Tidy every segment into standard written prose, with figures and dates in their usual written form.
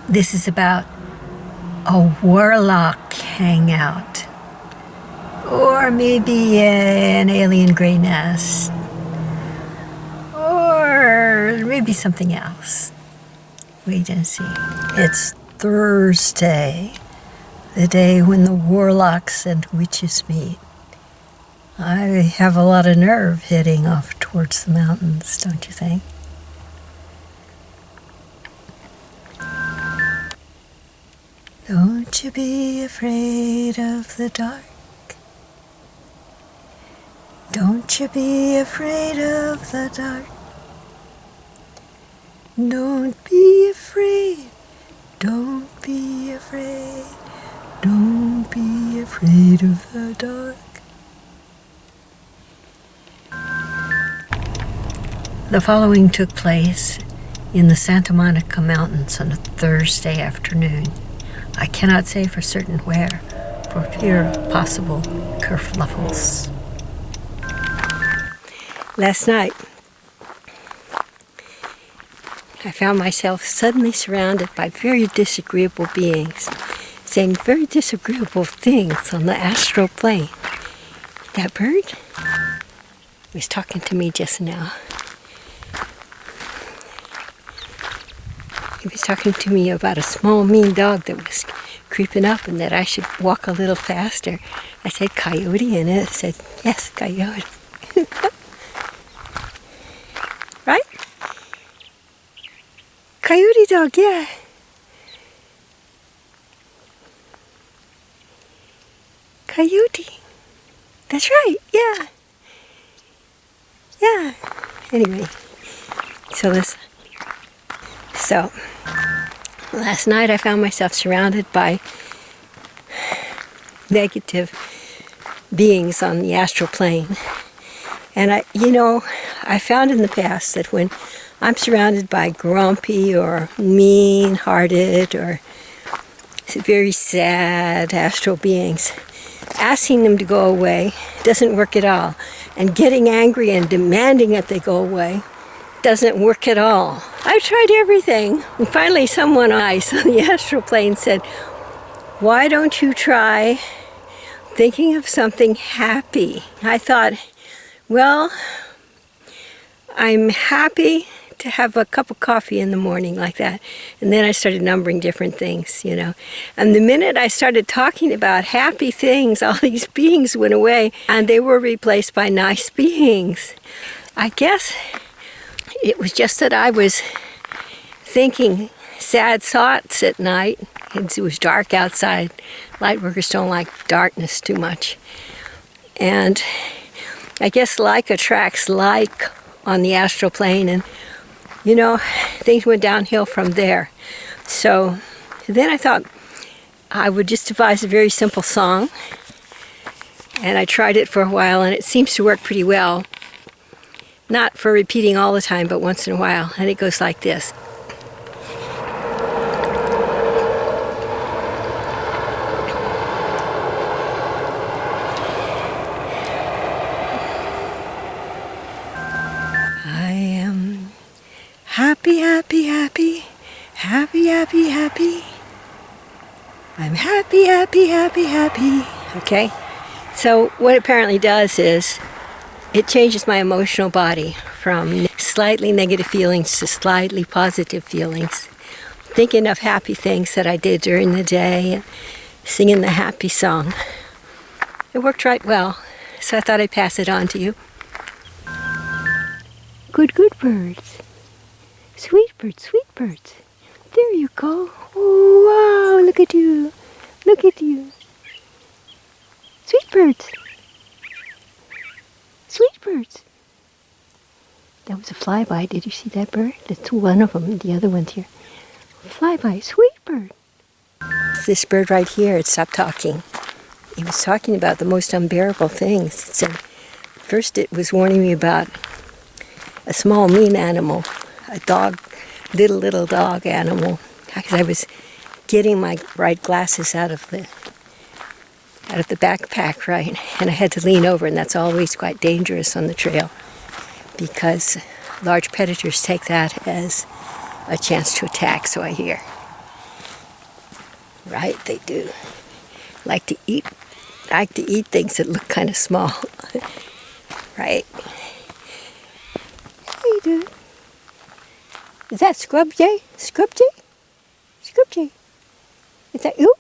This is about a Warlock Hangout. Or maybe an alien gray nest. Or maybe something else. Wait and see. It's Thursday, the day when the warlocks and witches meet. I have a lot of nerve heading off towards the mountains, don't you think? Don't you be afraid of the dark. Don't you be afraid of the dark. Don't be afraid. Don't be afraid. Don't be afraid of the dark. The following took place in the Santa Monica Mountains on a Thursday afternoon. I cannot say for certain where, for fear of possible kerfluffles. Last night, I found myself suddenly surrounded by very disagreeable beings, saying very disagreeable things on the astral plane. That bird was talking to me just now. He was talking to me about a small, mean dog that was creeping up and that I should walk a little faster. I said, "Coyote," and it said, "Yes, coyote." Right? Coyote dog, yeah. Coyote. That's right, yeah. Yeah. Anyway, So, last night I found myself surrounded by negative beings on the astral plane. And I found in the past that when I'm surrounded by grumpy or mean-hearted or very sad astral beings, asking them to go away doesn't work at all. And getting angry and demanding that they go away doesn't work at all. I've tried everything. And finally someone nice on the astral plane said, "Why don't you try thinking of something happy?" I thought, well, I'm happy to have a cup of coffee in the morning like that. And then I started numbering different things, And the minute I started talking about happy things, all these beings went away and they were replaced by nice beings. I guess it was just that I was thinking sad thoughts at night. It was dark outside. Lightworkers don't like darkness too much. And I guess like attracts like on the astral plane. And, things went downhill from there. So then I thought I would just devise a very simple song. And I tried it for a while, and it seems to work pretty well. Not for repeating all the time, but once in a while. And it goes like this. I am happy, happy, happy, happy, happy, happy. I'm happy, happy, happy, happy. Okay? So what it apparently does is it changes my emotional body from slightly negative feelings to slightly positive feelings. Thinking of happy things that I did during the day and singing the happy song. It worked right well, so I thought I'd pass it on to you. Good birds. Sweet birds, sweet birds. There you go. Oh, wow, look at you. Look at you. Sweet birds. Sweet birds. That was a flyby. Did you see that bird? That's one of them. The other one's here. Flyby, sweet bird. This bird right here, it stopped talking. It was talking about the most unbearable things. It said, first it was warning me about a small, mean animal, a dog, little dog animal, because I was getting my bright glasses out of the backpack, right? And I had to lean over, and that's always quite dangerous on the trail because large predators take that as a chance to attack, so I hear. Right, they do. Like to eat things that look kind of small. Right? Hey, dude. Is that Scrub Jay? Scrub Jay? Scrub Jay. Is that you?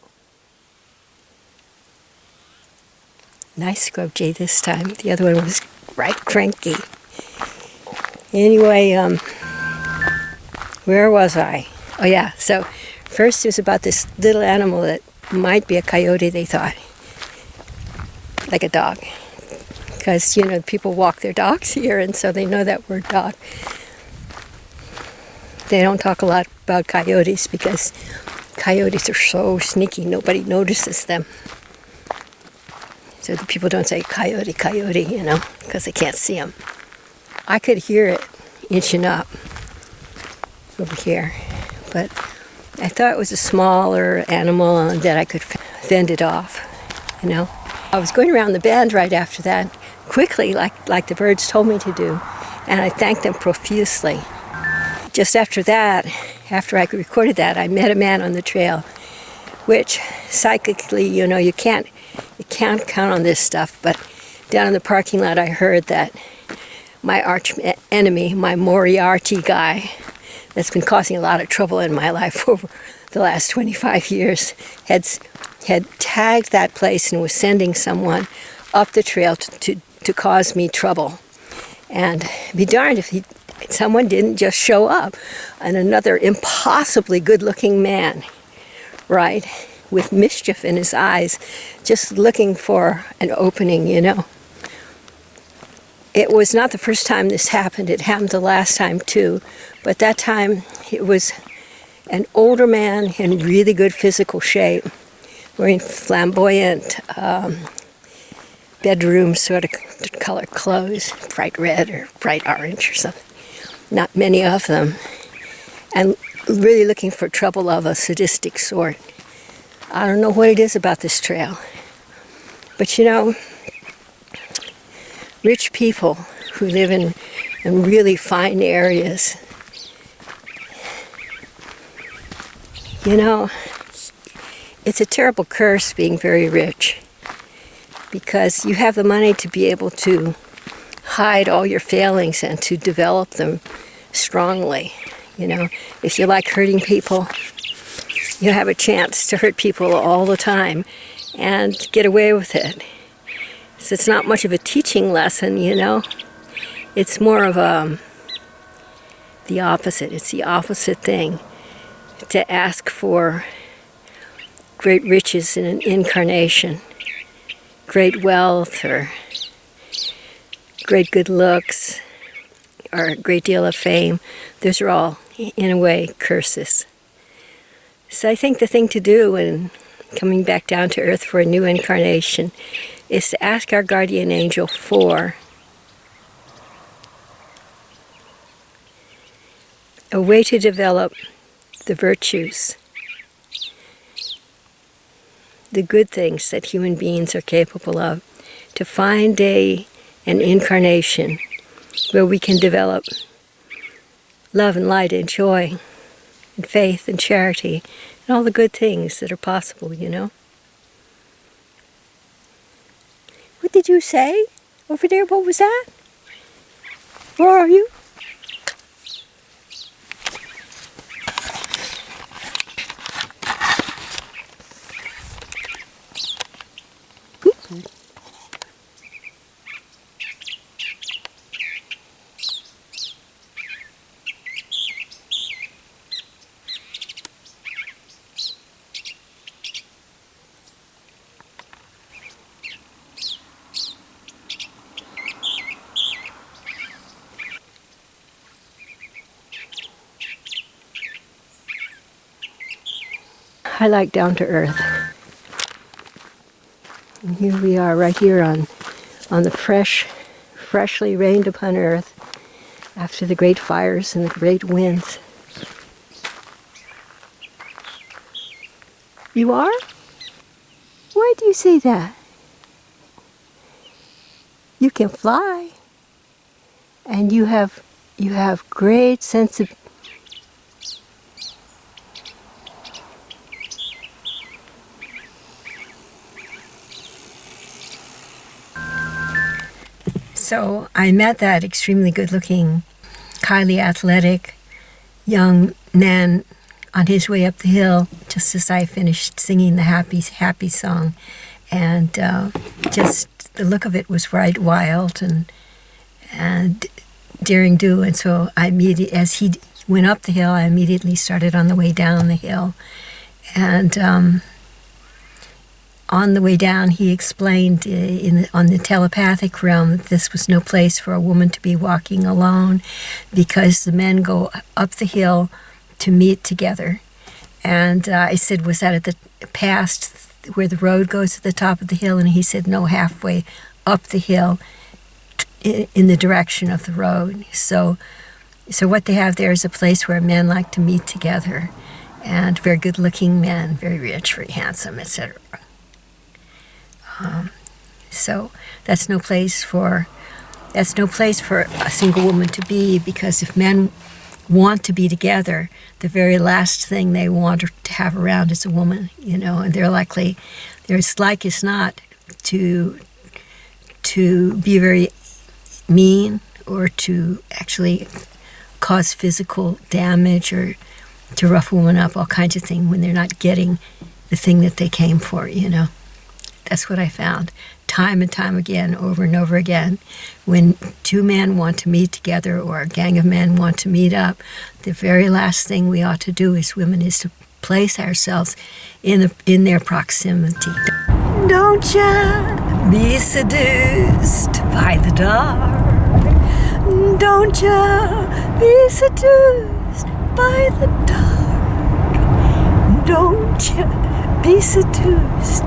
Nice Scrub Jay this time. The other one was right cranky. Anyway, where was I? Oh yeah, so first it was about this little animal that might be a coyote, they thought. Like a dog. Because, you know, people walk their dogs here, and so they know that word dog. They don't talk a lot about coyotes because coyotes are so sneaky, nobody notices them. So the people don't say coyote, coyote, you know, because they can't see them. I could hear it inching up over here, but I thought it was a smaller animal that I could fend it off, you know. I was going around the bend right after that, quickly, like the birds told me to do, and I thanked them profusely. Just after that, after I recorded that, I met a man on the trail, which psychically, you know, you can't count on this stuff, but down in the parking lot I heard that my arch enemy, my Moriarty guy, that's been causing a lot of trouble in my life over the last 25 years, had tagged that place and was sending someone up the trail to cause me trouble. And be darned if someone didn't just show up, and another impossibly good-looking man, right, with mischief in his eyes, just looking for an opening, you know. It was not the first time this happened. It happened the last time too, but that time it was an older man in really good physical shape, wearing flamboyant bedroom sort of color clothes, bright red or bright orange or something. Not many of them, and really looking for trouble of a sadistic sort. I don't know what it is about this trail, but you know, rich people who live in really fine areas, you know, it's a terrible curse being very rich, because you have the money to be able to hide all your failings and to develop them strongly. You know, if you like hurting people, you have a chance to hurt people all the time and get away with it. So it's not much of a teaching lesson, you know. It's more of the opposite. It's the opposite thing to ask for great riches in an incarnation, great wealth or great good looks or a great deal of fame. Those are all, in a way, curses. So I think the thing to do when coming back down to earth for a new incarnation is to ask our guardian angel for a way to develop the virtues, the good things that human beings are capable of, to find an incarnation where we can develop love and light and joy and faith and charity and all the good things that are possible, you know. What did you say over there? What was that? Where are you? I like down to earth. And here we are, right here on the freshly rained upon earth after the great fires and the great winds. You are? Why do you say that? You can fly, and you have great sense of So I met that extremely good-looking, highly athletic young man on his way up the hill just as I finished singing the happy song. And just the look of it was right wild and daring do. And so as he went up the hill, I immediately started on the way down the hill. And on the way down, he explained on the telepathic realm that this was no place for a woman to be walking alone because the men go up the hill to meet together. And I said, was that at the past where the road goes to the top of the hill? And he said, no, halfway up the hill in the direction of the road. So what they have there is a place where men like to meet together, and very good-looking men, very rich, very handsome, etc. So that's no place for a single woman to be, because if men want to be together, the very last thing they want to have around is a woman, and they're as like as not to be very mean or to actually cause physical damage or to rough a woman up, all kinds of things, when they're not getting the thing that they came for, That's what I found time and time again, over and over again. When two men want to meet together or a gang of men want to meet up, the very last thing we ought to do as women is to place ourselves in their proximity. Don't ya be seduced by the dark. Don't ya be seduced by the dark. Don't ya be seduced.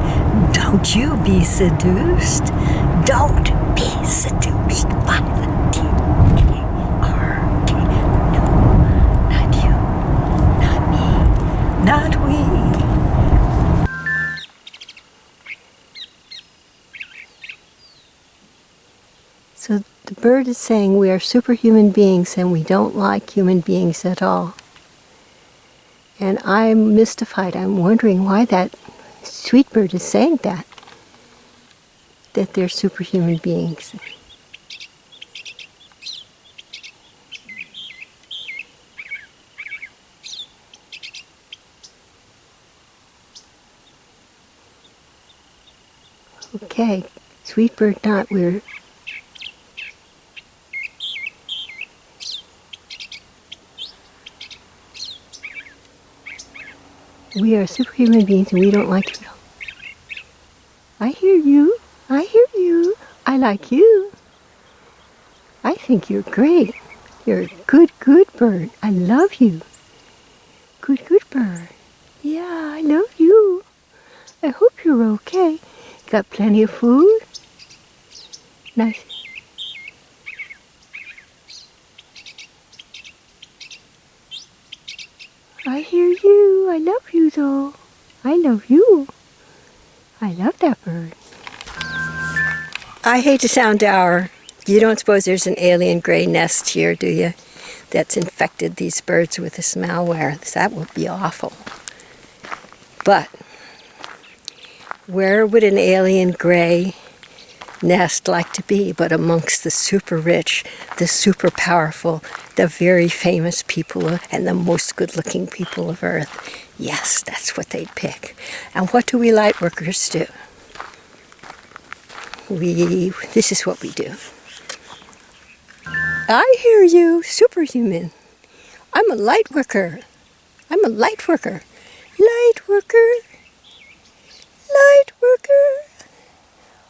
Don't you be seduced. Don't be seduced by the D-A-R-K. No, not you, not me, not we. So the bird is saying we are superhuman beings and we don't like human beings at all. And I'm mystified. I'm wondering why that sweet bird is saying that they're superhuman beings. Okay, sweet bird not, we are superhuman beings and we don't like you. I hear you. I hear you. I like you. I think you're great. You're a good bird. I love you. Good bird. Yeah, I love you. I hope you're okay. Got plenty of food? Nice. I hear you. I love you, though. I love you. I love that bird. I hate to sound dour. You don't suppose there's an alien gray nest here, do you? That's infected these birds with this malware. That would be awful. But where would an alien gray nest like to be but amongst the super rich, the super powerful, the very famous people and the most good-looking people of Earth? Yes, that's what they'd pick. And what do we light workers do? This is what we do. I hear you, superhuman. I'm a light worker. I'm a light worker. Light worker. Light worker.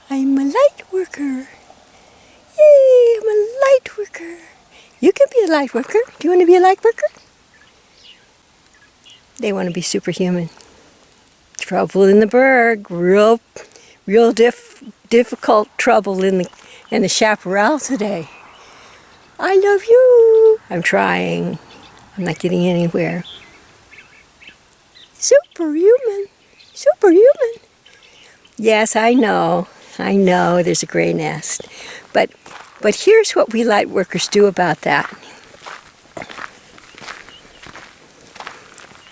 I'm a light worker. Yay, I'm a light worker. You can be a light worker. Do you want to be a light worker? They want to be superhuman. Trouble in the Berg. Real difficult trouble in the chaparral today. I love you. I'm trying. I'm not getting anywhere. Superhuman. Superhuman. Yes, I know. There's a gray nest. But here's what we light workers do about that.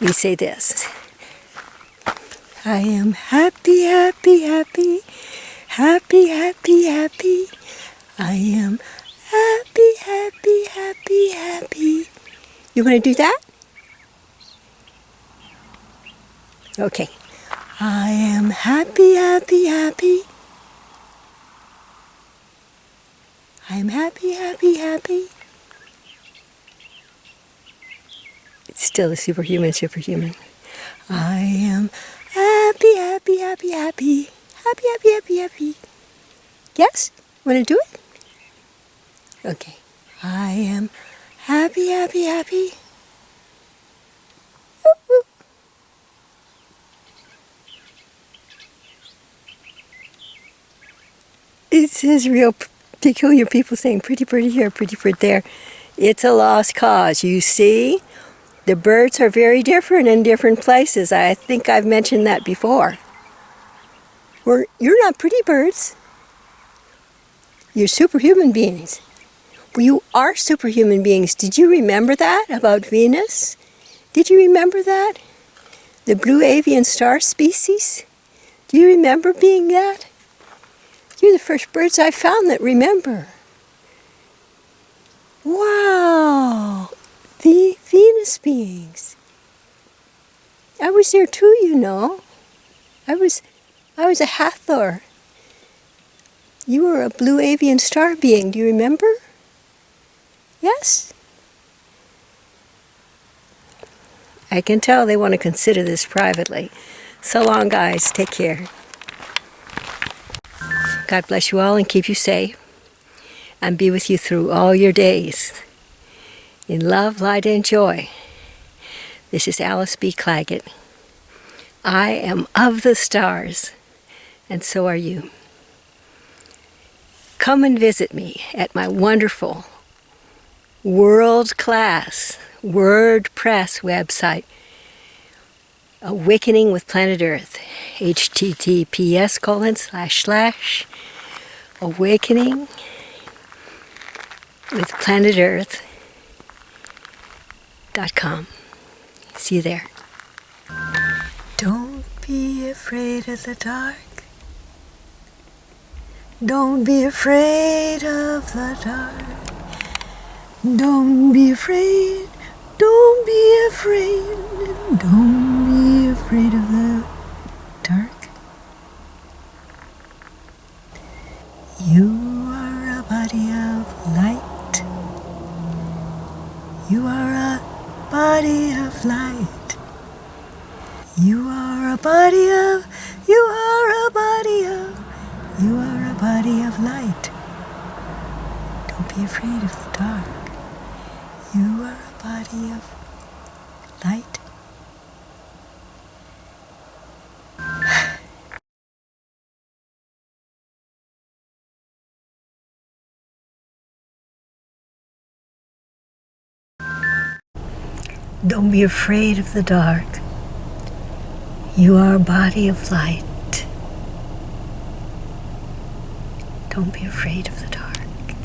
We say this. I am happy, happy, happy. Happy, happy, happy. I am happy, happy, happy, happy. You want to do that? Okay. I am happy, happy, happy. I am happy, happy, happy. It's still the superhuman. I am happy, happy, happy, happy. Happy, happy, happy, happy. Yes? Want to do it? Okay. I am happy, happy, happy. Woo-woo. It says real peculiar people saying pretty bird here, pretty bird there. It's a lost cause. You see, the birds are very different in different places. I think I've mentioned that before. You're not pretty birds. You're superhuman beings. Well, you are superhuman beings. Did you remember that about Venus? Did you remember that? The blue avian star species? Do you remember being that? You're the first birds I found that remember. Wow! The Venus beings. I was there too, you know. I was a Hathor. You were a blue avian star being. Do you remember? Yes? I can tell they want to consider this privately. So long, guys. Take care. God bless you all and keep you safe and be with you through all your days. In love, light, and joy. This is Alice B. Clagett. I am of the stars, and so are you. Come and visit me at my wonderful, world-class WordPress website, Awakening with Planet Earth, https://awakening with planetearth.com. See you there. Don't be afraid of the dark. Don't be afraid of the dark. Don't be afraid. Don't be afraid. Don't be afraid of the dark. You are a body of light. You are a body of light. You are a body of, you are a body of, you are a body of light. Don't be afraid of the dark. You are a body of light. Don't be afraid of the dark. You are a body of light. Don't be afraid of the dark.